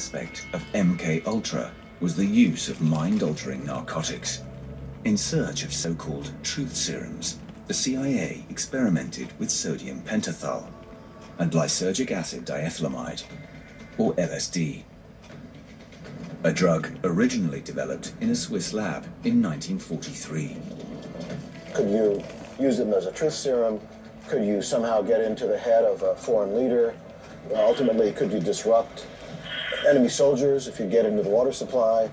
aspect of MK-Ultra was the use of mind-altering narcotics. In search of so-called truth serums, the CIA experimented with sodium pentothal and lysergic acid diethylamide, or LSD, a drug originally developed in a Swiss lab in 1943. Could you use them as a truth serum? Could you somehow get into the head of a foreign leader? Ultimately, could you disrupt enemy soldiers if you get into the water supply?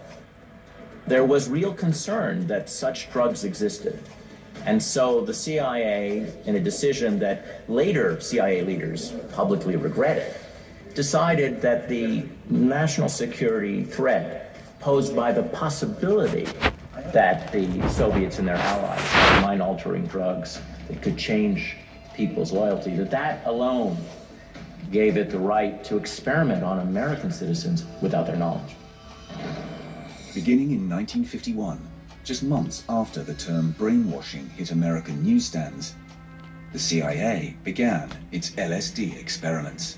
There was real concern that such drugs existed. And so the CIA, in a decision that later CIA leaders publicly regretted, decided that the national security threat posed by the possibility that the Soviets and their allies had mind-altering drugs that could change people's loyalty, that alone gave it the right to experiment on American citizens without their knowledge. Beginning in 1951, just months after the term brainwashing hit American newsstands, the CIA began its LSD experiments.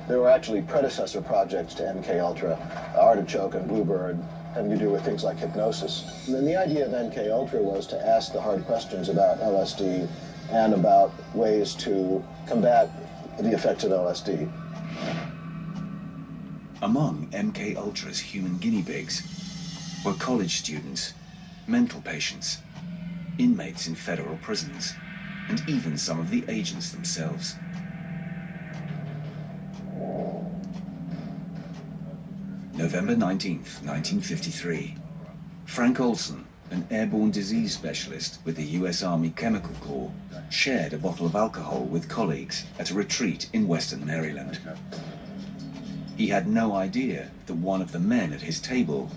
There were actually predecessor projects to MK-Ultra, Artichoke and Bluebird, having to do with things like hypnosis. And then the idea of MK-Ultra was to ask the hard questions about LSD and about ways to combat the effects of LSD. Among MK-Ultra's human guinea pigs were college students, mental patients, inmates in federal prisons, and even some of the agents themselves. November 19th, 1953. Frank Olson, an airborne disease specialist with the US Army Chemical Corps, shared a bottle of alcohol with colleagues at a retreat in Western Maryland. He had no idea that one of the men at his table,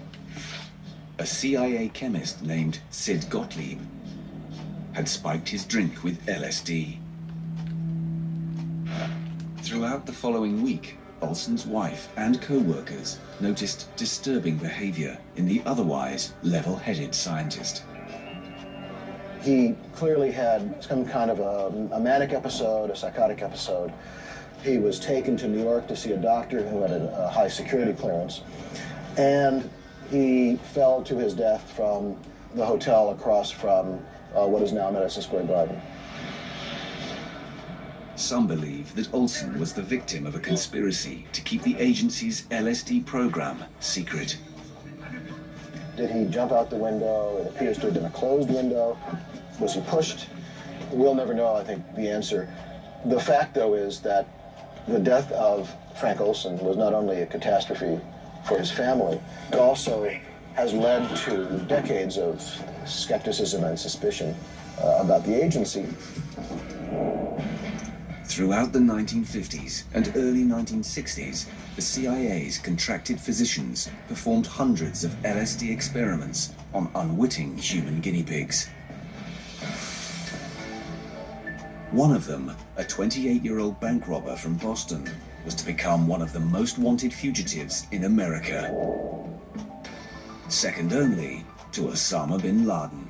a CIA chemist named Sid Gottlieb, had spiked his drink with LSD. Throughout the following week, Olson's wife and co-workers noticed disturbing behavior in the otherwise level-headed scientist. He clearly had some kind of a manic episode, a psychotic episode. He was taken to New York to see a doctor who had a high security clearance, and he fell to his death from the hotel across from what is now Madison Square Garden. Some believe that Olson was the victim of a conspiracy to keep the agency's LSD program secret. Did he jump out the window? It appears to have been a closed window. Was he pushed? We'll never know, I think, the answer. The fact, though, is that the death of Frank Olson was not only a catastrophe for his family, but also has led to decades of skepticism and suspicion about the agency. Throughout the 1950s and early 1960s, the CIA's contracted physicians performed hundreds of LSD experiments on unwitting human guinea pigs. One of them, a 28-year-old bank robber from Boston, was to become one of the most wanted fugitives in America, second only to Osama bin Laden.